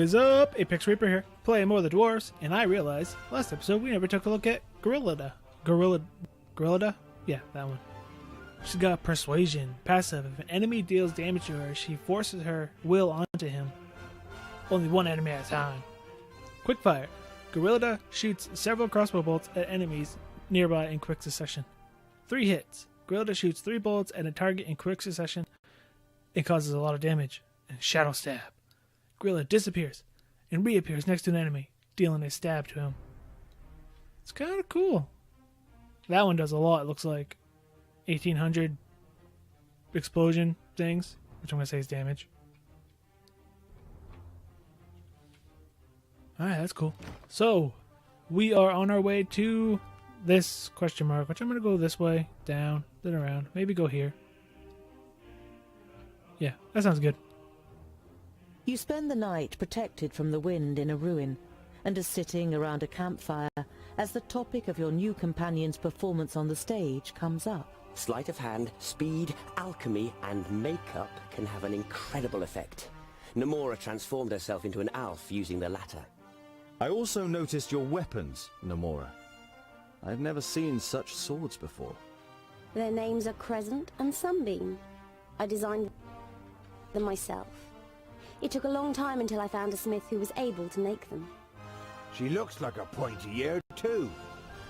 What is up? ApexReaper here, playing more of the Dwarves, and I realized last episode we never took a look at Gorilla. Yeah, that one. She's got Persuasion, passive. If an enemy deals damage to her, she forces her will onto him. Only one enemy at a time. Quickfire. Gorilla shoots several crossbow bolts at enemies nearby in quick succession. 3 hits. Gorilla shoots 3 bullets at a target in quick succession. It causes a lot of damage. And Shadow Stab. Gorilla disappears and reappears next to an enemy, dealing a stab to him. It's kind of cool. That one does a lot. It looks like 1800 explosion things, which I'm going to say is damage. Alright, that's cool. So, we are on our way to this question mark, which I'm going to go this way, down, then around. Maybe go here. Yeah, that sounds good. You spend the night protected from the wind in a ruin, and are sitting around a campfire as the topic of your new companion's performance on the stage comes up. Sleight of hand, speed, alchemy, and makeup can have an incredible effect. Nomura transformed herself into an elf using the latter. I also noticed your weapons, Nomura. I've never seen such swords before. Their names are Crescent and Sunbeam. I designed them myself. It took a long time until I found a smith who was able to make them. She looks like a pointy ear too.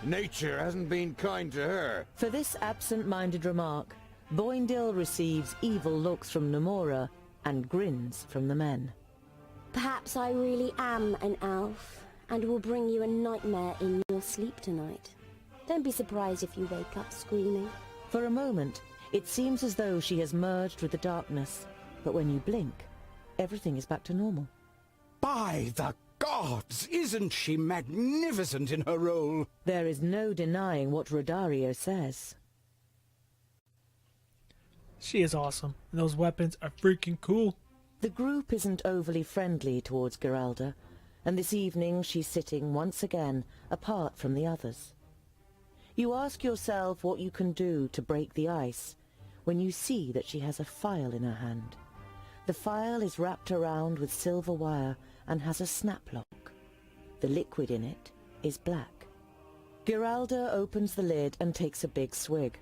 Nature hasn't been kind to her. For this absent-minded remark, Boindil receives evil looks from Nomura and grins from the men. Perhaps I really am an elf, and will bring you a nightmare in your sleep tonight. Don't be surprised if you wake up screaming. For a moment, it seems as though she has merged with the darkness, but when you blink, everything is back to normal. By the gods, isn't she magnificent in her role? There is no denying what Rodario says. She is awesome, and those weapons are freaking cool. The group isn't overly friendly towards Geralda, and this evening she's sitting once again apart from the others. You ask yourself what you can do to break the ice when you see that she has a file in her hand. The file is wrapped around with silver wire and has a snap lock. The liquid in it is black. Geralda opens the lid and takes a big swig.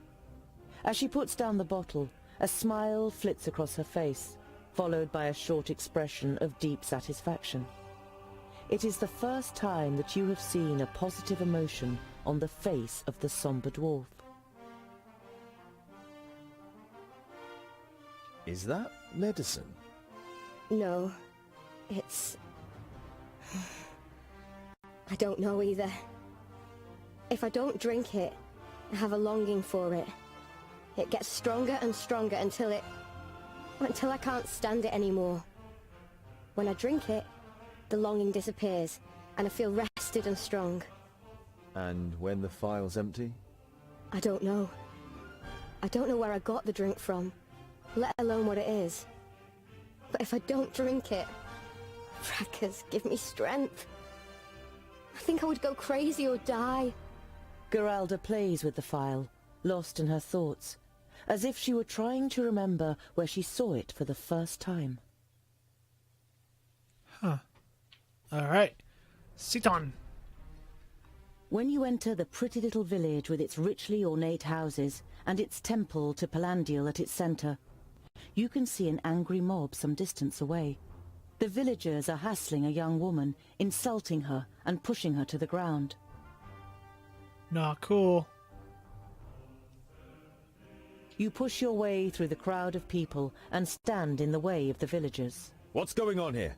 As she puts down the bottle, a smile flits across her face, followed by a short expression of deep satisfaction. It is the first time that you have seen a positive emotion on the face of the somber dwarf. Is that medicine? No, it's... I don't know either. If I don't drink it, I have a longing for it. It gets stronger and stronger until I can't stand it anymore. When I drink it, the longing disappears, and I feel rested and strong. And when the file's empty? I don't know. I don't know where I got the drink from, let alone what it is. But if I don't drink it, frackers, give me strength. I think I would go crazy or die. Geralda plays with the file, lost in her thoughts, as if she were trying to remember where she saw it for the first time. Huh. Alright. Sit on. When you enter the pretty little village with its richly ornate houses and its temple to Palandial at its centre, you can see an angry mob some distance away. The villagers are hassling a young woman, insulting her and pushing her to the ground. Not cool. You push your way through the crowd of people and stand in the way of the villagers. What's going on here?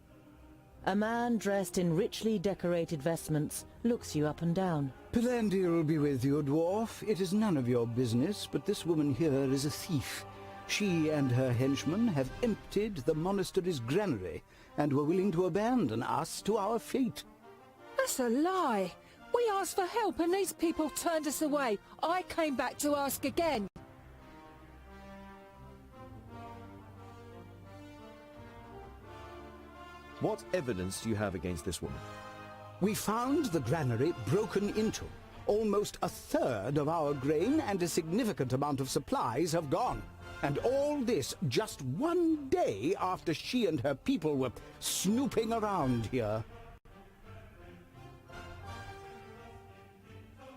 A man dressed in richly decorated vestments looks you up and down. Palandial be with you, dwarf. It is none of your business, but this woman here is a thief. She and her henchmen have emptied the monastery's granary, and were willing to abandon us to our fate. That's a lie. We asked for help and these people turned us away. I came back to ask again. What evidence do you have against this woman? We found the granary broken into. Almost a third of our grain and a significant amount of supplies have gone. And all this just one day after she and her people were snooping around here.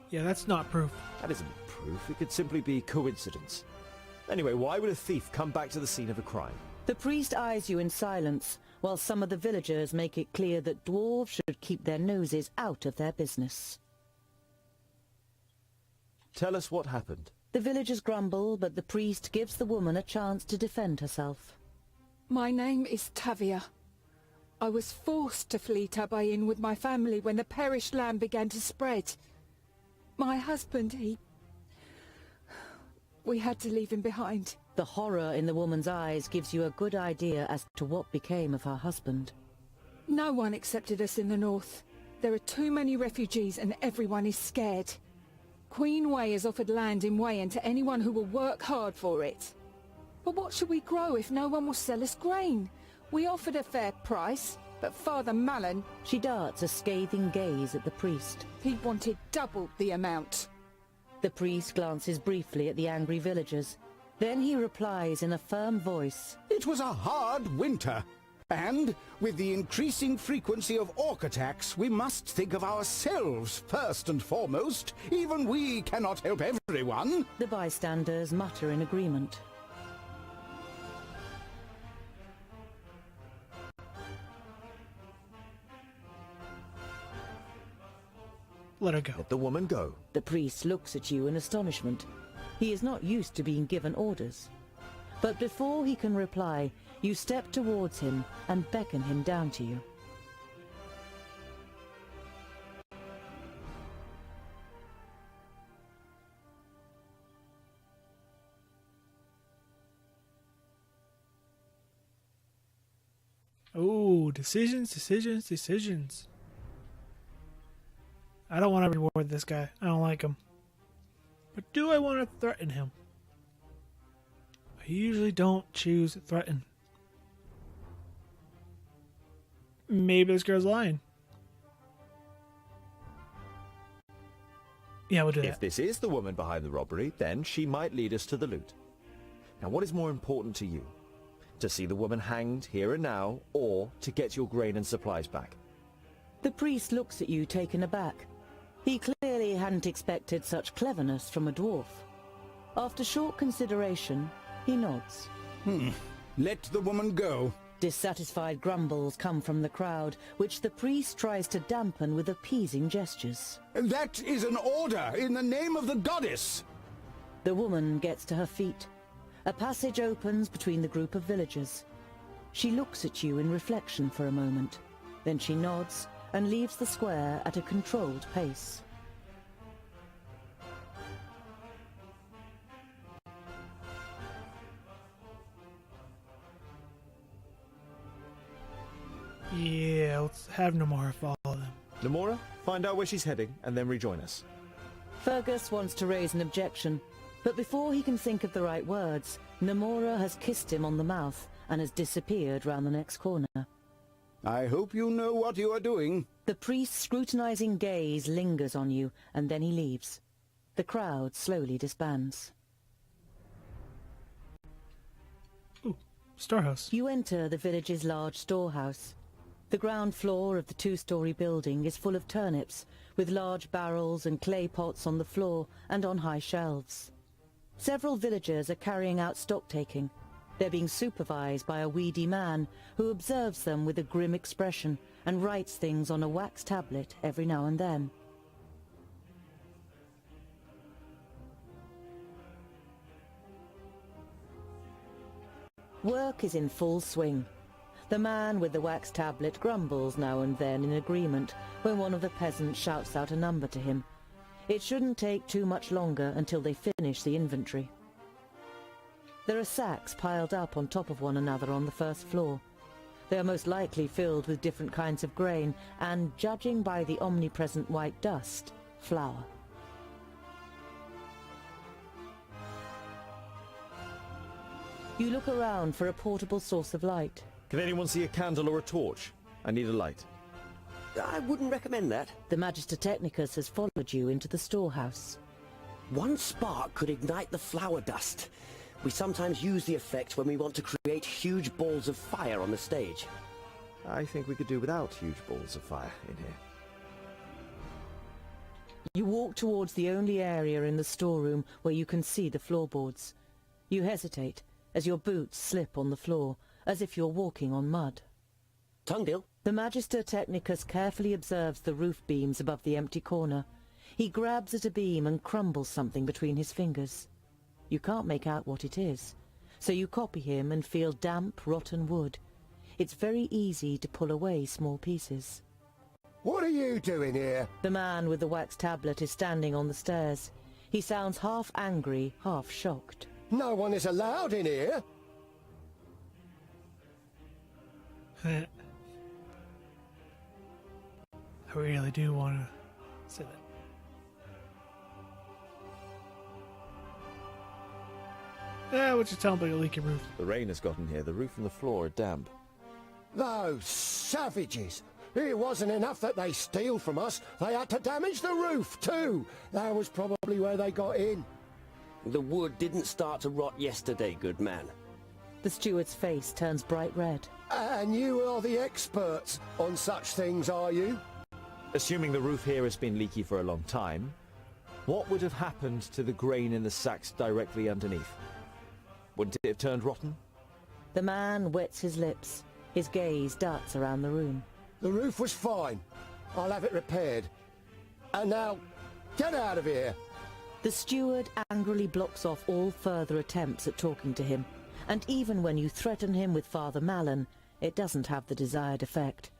Yeah, that's not proof. That isn't proof. It could simply be coincidence. Anyway, why would a thief come back to the scene of a crime? The priest eyes you in silence, while some of the villagers make it clear that dwarves should keep their noses out of their business. Tell us what happened. The villagers grumble, but the priest gives the woman a chance to defend herself. My name is Tavia. I was forced to flee Tabayin with my family when the perished land began to spread. My husband, we had to leave him behind. The horror in the woman's eyes gives you a good idea as to what became of her husband. No one accepted us in the north. There are too many refugees and everyone is scared. Queen Wei has offered land in Wayan to anyone who will work hard for it. But what should we grow if no one will sell us grain? We offered a fair price, but Father Malin... She darts a scathing gaze at the priest. He wanted double the amount. The priest glances briefly at the angry villagers. Then he replies in a firm voice. It was a hard winter. And with the increasing frequency of orc attacks, we must think of ourselves first and foremost. Even we cannot help everyone. The bystanders mutter in agreement. Let her go. Let the woman go. The priest looks at you in astonishment. He is not used to being given orders. But before he can reply, you step towards him and beckon him down to you. Oh, decisions. I don't want to reward this guy. I don't like him. But do I want to threaten him? I usually don't choose threaten. Maybe this girl's lying. Yeah, we'll do that. If this is the woman behind the robbery, then she might lead us to the loot. Now, what is more important to you? To see the woman hanged here and now, or to get your grain and supplies back? The priest looks at you taken aback. He clearly hadn't expected such cleverness from a dwarf. After short consideration, he nods. Let the woman go. Dissatisfied grumbles come from the crowd, which the priest tries to dampen with appeasing gestures. That is an order in the name of the goddess. The woman gets to her feet. A passage opens between the group of villagers. She looks at you in reflection for a moment. Then she nods and leaves the square at a controlled pace. Yeah, let's have Nomura follow them. Nomura, find out where she's heading and then rejoin us. Fergus wants to raise an objection, but before he can think of the right words, Nomura has kissed him on the mouth and has disappeared round the next corner. I hope you know what you are doing. The priest's scrutinizing gaze lingers on you, and then he leaves. The crowd slowly disbands. Ooh, storehouse. You enter the village's large storehouse. The ground floor of the two-story building is full of turnips, with large barrels and clay pots on the floor and on high shelves. Several villagers are carrying out stock-taking. They're being supervised by a weedy man who observes them with a grim expression and writes things on a wax tablet every now and then. Work is in full swing. The man with the wax tablet grumbles now and then in agreement when one of the peasants shouts out a number to him. It shouldn't take too much longer until they finish the inventory. There are sacks piled up on top of one another on the first floor. They are most likely filled with different kinds of grain and, judging by the omnipresent white dust, flour. You look around for a portable source of light. Can anyone see a candle or a torch? I need a light. I wouldn't recommend that. The Magister Technicus has followed you into the storehouse. One spark could ignite the flour dust. We sometimes use the effect when we want to create huge balls of fire on the stage. I think we could do without huge balls of fire in here. You walk towards the only area in the storeroom where you can see the floorboards. You hesitate as your boots slip on the floor, as if you're walking on mud. Tongue deal. The Magister Technicus carefully observes the roof beams above the empty corner. He grabs at a beam and crumbles something between his fingers. You can't make out what it is, so you copy him and feel damp, rotten wood. It's very easy to pull away small pieces. What are you doing here? The man with the wax tablet is standing on the stairs. He sounds half angry, half shocked. No one is allowed in here. I really do want to say that. Yeah, what you tell me about your leaky roof? The rain has gotten here. The roof and the floor are damp. Those savages! It wasn't enough that they steal from us, they had to damage the roof too! That was probably where they got in. The wood didn't start to rot yesterday, good man. The steward's face turns bright red. And you are the experts on such things, are you? Assuming the roof here has been leaky for a long time, what would have happened to the grain in the sacks directly underneath? Wouldn't it have turned rotten? The man wets his lips. His gaze darts around the room. The roof was fine. I'll have it repaired. And now, get out of here! The steward angrily blocks off all further attempts at talking to him, and even when you threaten him with Father Malin, it doesn't have the desired effect.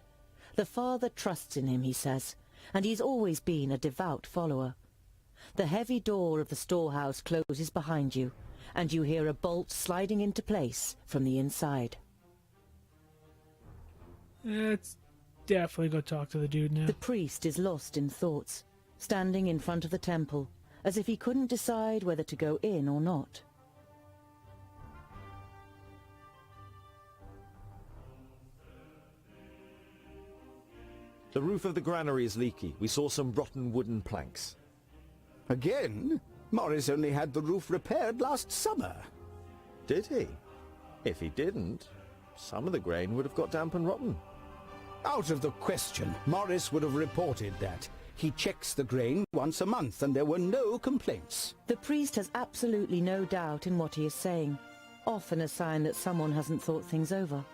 The father trusts in him, he says, and he's always been a devout follower. The heavy door of the storehouse closes behind you, and you hear a bolt sliding into place from the inside. Let's definitely go talk to the dude now. The priest is lost in thoughts, standing in front of the temple, as if he couldn't decide whether to go in or not. The roof of the granary is leaky. We saw some rotten wooden planks. Again? Morris only had the roof repaired last summer. Did he? If he didn't, some of the grain would have got damp and rotten. Out of the question. Morris would have reported that. He checks the grain once a month, and there were no complaints. The priest has absolutely no doubt in what he is saying, often a sign that someone hasn't thought things over.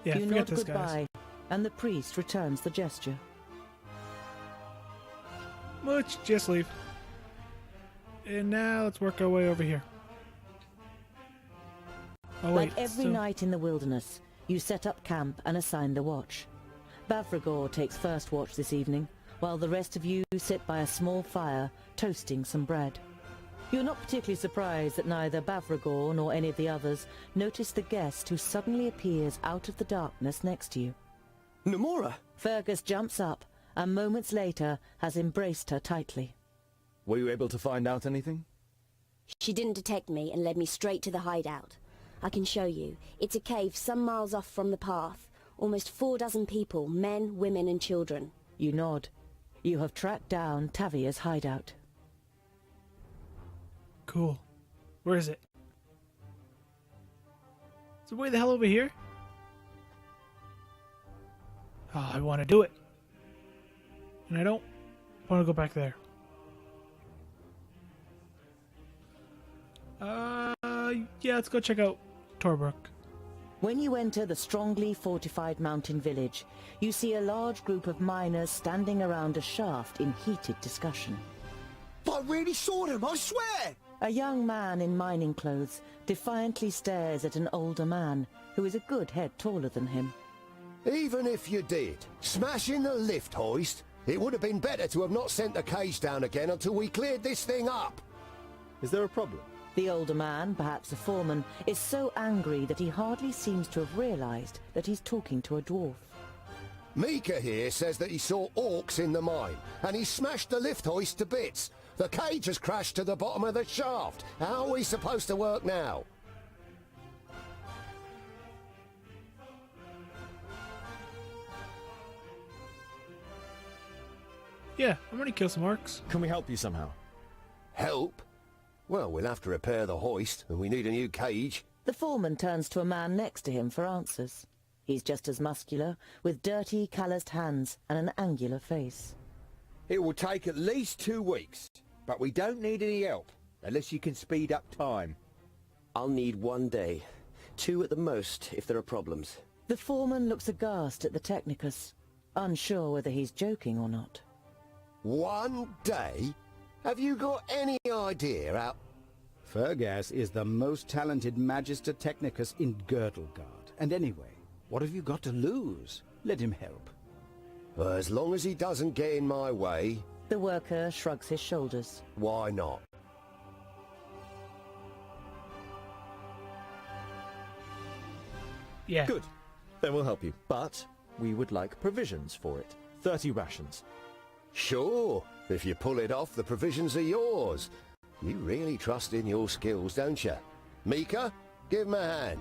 Yeah, You forget nod this, goodbye, and the priest returns the gesture. Let's just leave. And now let's work our way over here. Oh, wait, Like every so- night in the wilderness, you set up camp and assign the watch. Bavragor takes first watch this evening, while the rest of you sit by a small fire, toasting some bread. You're not particularly surprised that neither Bavragor nor any of the others notice the guest who suddenly appears out of the darkness next to you. Nomura! Fergus jumps up, and moments later has embraced her tightly. Were you able to find out anything? She didn't detect me and led me straight to the hideout. I can show you. It's a cave some miles off from the path. Almost 4 dozen people, men, women and children. You nod. You have tracked down Tavia's hideout. Cool. Where is it? Is it way the hell over here? Oh, I want to do it. And I don't want to go back there. Yeah, let's go check out Torbrook. When you enter the strongly fortified mountain village, you see a large group of miners standing around a shaft in heated discussion. I really saw them, I swear! A young man in mining clothes defiantly stares at an older man who is a good head taller than him. Even if you did, smashing the lift hoist, it would have been better to have not sent the cage down again until we cleared this thing up. Is there a problem? The older man, perhaps a foreman, is so angry that he hardly seems to have realized that he's talking to a dwarf. Mika here says that he saw orcs in the mine, and he smashed the lift hoist to bits. The cage has crashed to the bottom of the shaft. How are we supposed to work now? Yeah, I'm gonna kill some orcs. Can we help you somehow? Help? Well, we'll have to repair the hoist, and we need a new cage. The foreman turns to a man next to him for answers. He's just as muscular, with dirty, calloused hands and an angular face. It will take at least 2 weeks, but we don't need any help, unless you can speed up time. I'll need 1 day. 2 at the most, if there are problems. The foreman looks aghast at the Technicus, unsure whether he's joking or not. 1 day? Have you got any idea how... Fergus is the most talented Magister Technicus in Girdlegard. And anyway, what have you got to lose? Let him help. As long as he doesn't get in my way, The worker shrugs his shoulders. why not? Yeah. Good. Then we'll help you. But we would like provisions for it. 30 rations. Sure, if you pull it off, the provisions are yours. You really trust in your skills, don't you? Mika, give him a hand.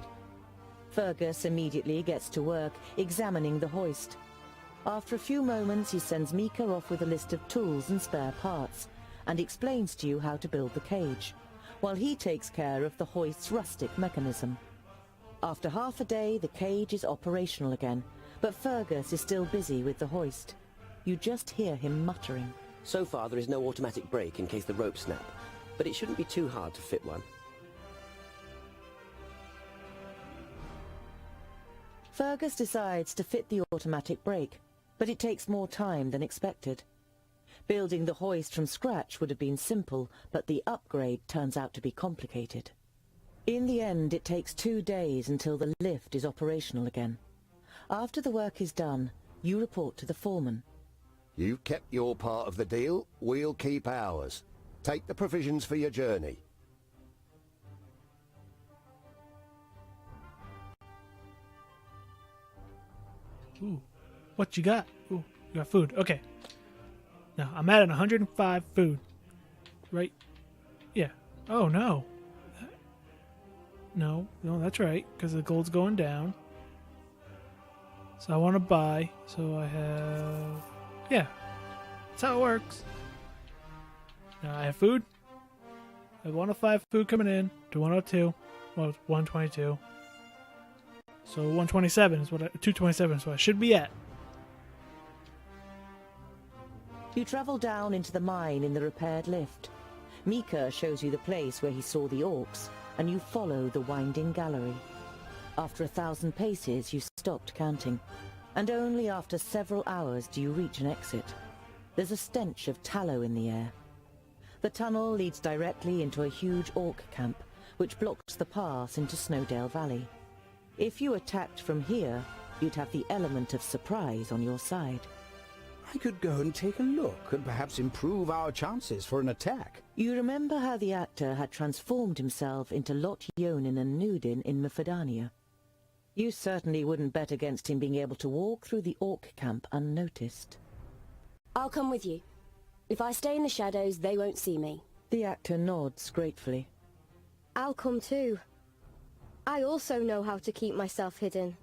Fergus immediately gets to work, examining the hoist. After a few moments, he sends Mika off with a list of tools and spare parts, and explains to you how to build the cage, while he takes care of the hoist's rustic mechanism. After half a day, the cage is operational again, but Fergus is still busy with the hoist. You just hear him muttering. So far, there is no automatic brake in case the ropes snap, but it shouldn't be too hard to fit one. Fergus decides to fit the automatic brake, but it takes more time than expected. Building the hoist from scratch would have been simple, but the upgrade turns out to be complicated. In the end, it takes 2 days until the lift is operational again. After the work is done, you report to the foreman. You've kept your part of the deal, we'll keep ours. Take the provisions for your journey. Ooh. What you got? Ooh, you got food. Okay. Now, I'm at 105 food. Right? Yeah. Oh, no. No, that's right, because the gold's going down. So I want to buy, so I have... Yeah. That's how it works. Now I have food. I have 105 food coming in to 102. Well, 122. So 127 is what 227 is what I should be at. You travel down into the mine in the repaired lift. Mika shows you the place where he saw the orcs, and you follow the winding gallery. After 1,000 paces, you stopped counting, and only after several hours do you reach an exit. There's a stench of tallow in the air. The tunnel leads directly into a huge orc camp, which blocks the path into Snowdale Valley. If you attacked from here, you'd have the element of surprise on your side. I could go and take a look and perhaps improve our chances for an attack. You remember how the actor had transformed himself into Lot Yonin and Nudin in Mifidania. You certainly wouldn't bet against him being able to walk through the orc camp unnoticed. I'll come with you. If I stay in the shadows, they won't see me. The actor nods gratefully. I'll come too. I also know how to keep myself hidden.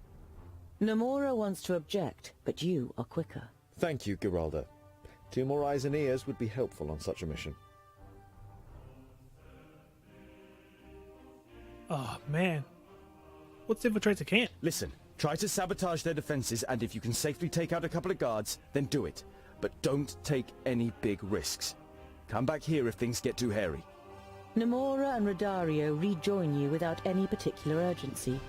Nomura wants to object, but you are quicker. Thank you, Geralda. 2 more eyes and ears would be helpful on such a mission. Oh, man. What's infiltrate the camp? Listen, try to sabotage their defenses, and if you can safely take out a couple of guards, then do it. But don't take any big risks. Come back here if things get too hairy. Nomura and Rodario rejoin you without any particular urgency.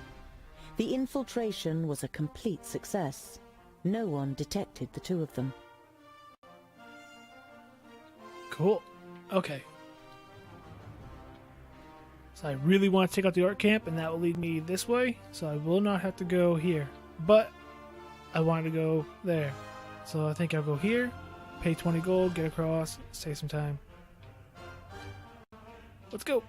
The infiltration was a complete success. No one detected the 2 of them. Cool. Okay. So I really want to take out the orc camp, and that will lead me this way, so I will not have to go here. But I wanted to go there. So I think I'll go here, pay 20 gold, get across, save some time. Let's go.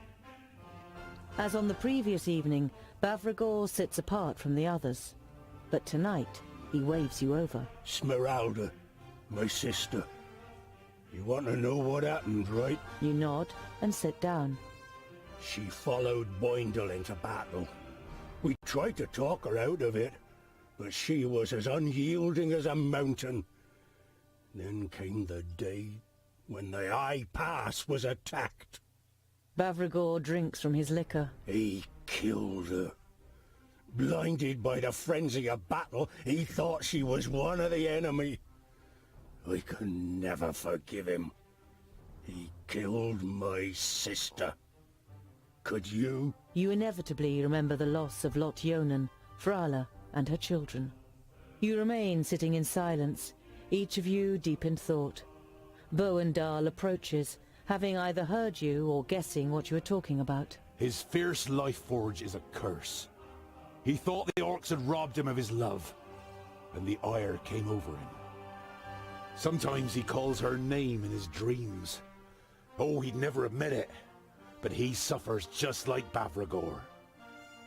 As on the previous evening, Bavragor sits apart from the others. But tonight, he waves you over. Smeralda, my sister. You want to know what happened, right? You nod and sit down. She followed Boindle into battle. We tried to talk her out of it, but she was as unyielding as a mountain. Then came the day when the High Pass was attacked. Bavragor drinks from his liquor. He killed her. Blinded by the frenzy of battle, he thought she was one of the enemy. I can never forgive him. He killed my sister. Could you? You inevitably remember the loss of Lot Yonan, Frala, and her children. You remain sitting in silence, each of you deep in thought. Boendal approaches, having either heard you or guessing what you are talking about. His fierce life forge is a curse. He thought the orcs had robbed him of his love, and the ire came over him. Sometimes he calls her name in his dreams. Oh, he'd never admit it, but he suffers just like Bavragor.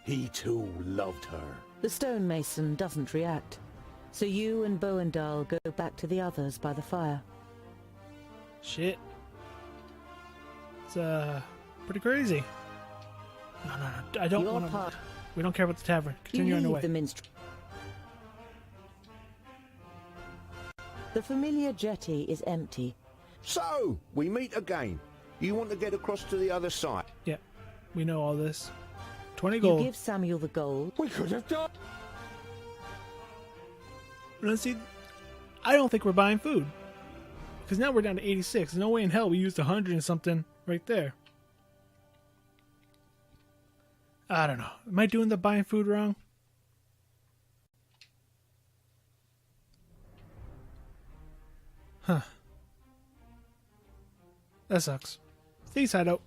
He too loved her. The stonemason doesn't react, so you and Boendal go back to the others by the fire. Shit. It's pretty crazy. No, I don't want to. We don't care about the tavern. Continue on the way. The minstrel. The familiar jetty is empty. So, we meet again. You want to get across to the other side? Yeah, we know all this. 20 gold. You give Samuel the gold. We could have done. Let's see. I don't think we're buying food. Because now we're down to 86. There's no way in hell we used 100 and something right there. I don't know. Am I doing the buying food wrong? Huh. That sucks. Thieves hideout.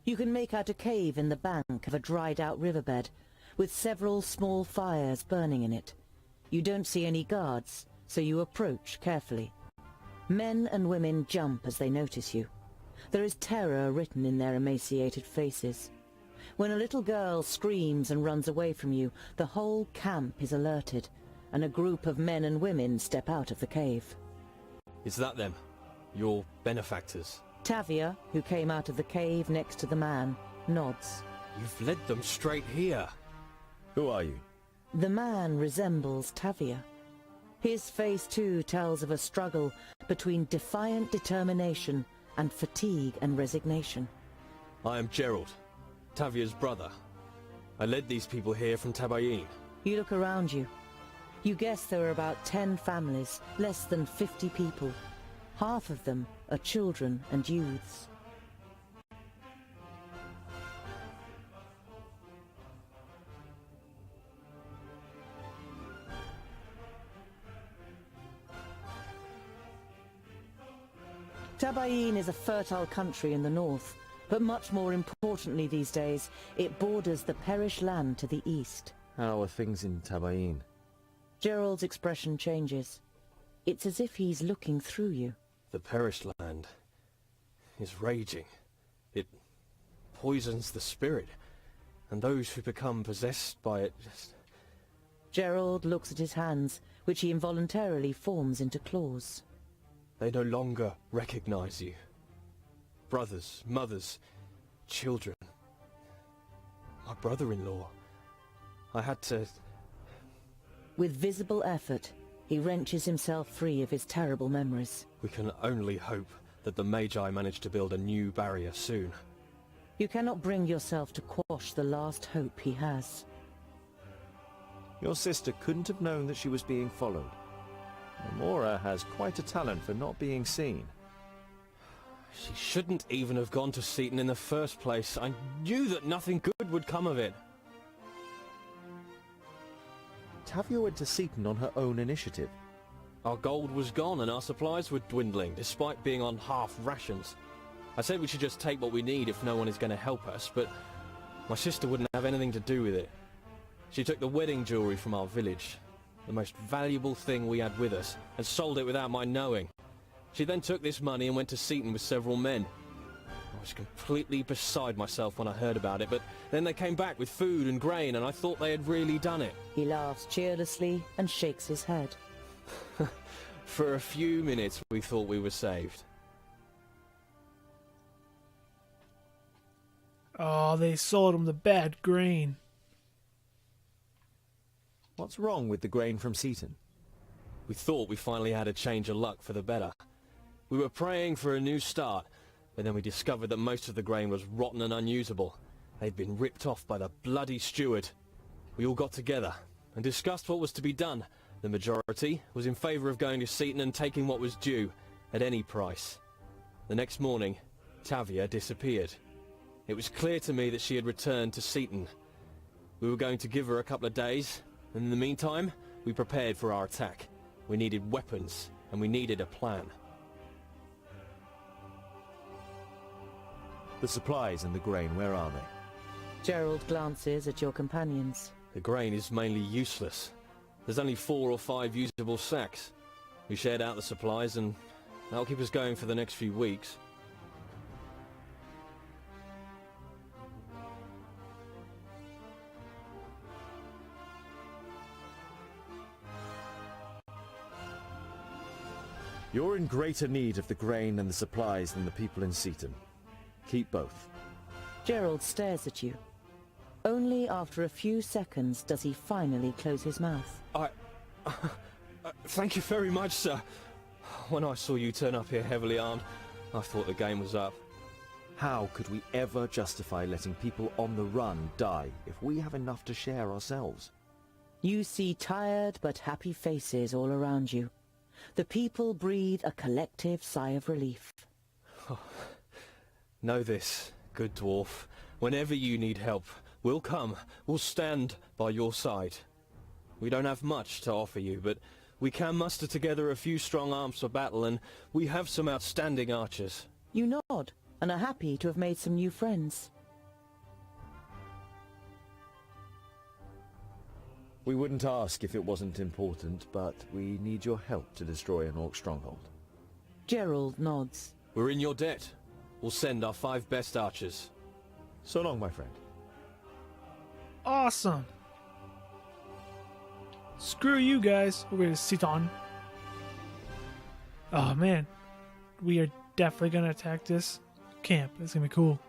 You can make out a cave in the bank of a dried-out riverbed, with several small fires burning in it. You don't see any guards, so you approach carefully. Men and women jump as they notice you. There is terror written in their emaciated faces. When a little girl screams and runs away from you, the whole camp is alerted, and a group of men and women step out of the cave. Is that them? Your benefactors? Tavia, who came out of the cave next to the man, nods. You've led them straight here. Who are you? The man resembles Tavia. His face too tells of a struggle between defiant determination and fatigue and resignation. I am Gerald, Tavia's brother. I led these people here from Tabayin. You look around you. You guess there are about 10 families, less than 50 people. Half of them are children and youths. Tabayin is a fertile country in the north, but much more importantly these days, it borders the Perish land to the east. How are things in Tabayin? Gerald's expression changes. It's as if he's looking through you. The Perish land is raging. It poisons the spirit, and those who become possessed by it just... Gerald looks at his hands, which he involuntarily forms into claws. They no longer recognize you. Brothers, mothers, children. My brother-in-law. I had to... With visible effort, he wrenches himself free of his terrible memories. We can only hope that the Magi manage to build a new barrier soon. You cannot bring yourself to quash the last hope he has. Your sister couldn't have known that she was being followed. Namora has quite a talent for not being seen. She shouldn't even have gone to Seaton in the first place. I knew that nothing good would come of it. Tavia went to Seaton on her own initiative. Our gold was gone and our supplies were dwindling, despite being on half rations. I said we should just take what we need if no one is going to help us, but my sister wouldn't have anything to do with it. She took the wedding jewelry from our village, the most valuable thing we had with us, and sold it without my knowing. She then took this money and went to Seaton with several men. I was completely beside myself when I heard about it, but then they came back with food and grain, and I thought they had really done it. He laughs cheerlessly and shakes his head. For a few minutes we thought we were saved. Oh, they sold him the bad grain. What's wrong with the grain from Seaton? We thought we finally had a change of luck for the better. We were praying for a new start, but then we discovered that most of the grain was rotten and unusable. They'd been ripped off by the bloody steward. We all got together and discussed what was to be done. The majority was in favour of going to Seaton and taking what was due, at any price. The next morning, Tavia disappeared. It was clear to me that she had returned to Seaton. We were going to give her a couple of days, and in the meantime, we prepared for our attack. We needed weapons, and we needed a plan. The supplies and the grain, where are they? Gerald glances at your companions. The grain is mainly useless. There's only 4 or 5 usable sacks. We shared out the supplies, and that'll keep us going for the next few weeks. You're in greater need of the grain and the supplies than the people in Seaton. Keep both. Gerald stares at you. Only after a few seconds does he finally close his mouth. Thank you very much, sir. When I saw you turn up here heavily armed, I thought the game was up. How could we ever justify letting people on the run die if we have enough to share ourselves? You see tired but happy faces all around you. The people breathe a collective sigh of relief. Know this, good dwarf. Whenever you need help, we'll come. We'll stand by your side. We don't have much to offer you, but we can muster together a few strong arms for battle, and we have some outstanding archers. You nod, and are happy to have made some new friends. We wouldn't ask if it wasn't important, but we need your help to destroy an orc stronghold. Gerald nods. We're in your debt. We'll send our 5 best archers. So long, my friend. Awesome. Screw you guys. We're going to sit on. Oh man. We are definitely going to attack this camp. It's going to be cool.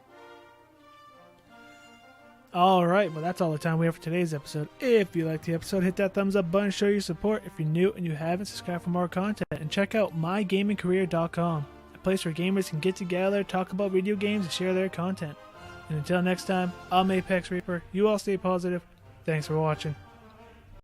Alright, well that's all the time we have for today's episode. If you liked the episode, hit that thumbs up button, show your support. If you're new and you haven't, subscribe for more content. And check out mygamingcareer.com, a place where gamers can get together, talk about video games, and share their content. And until next time, I'm ApexReaper. You all stay positive. Thanks for watching.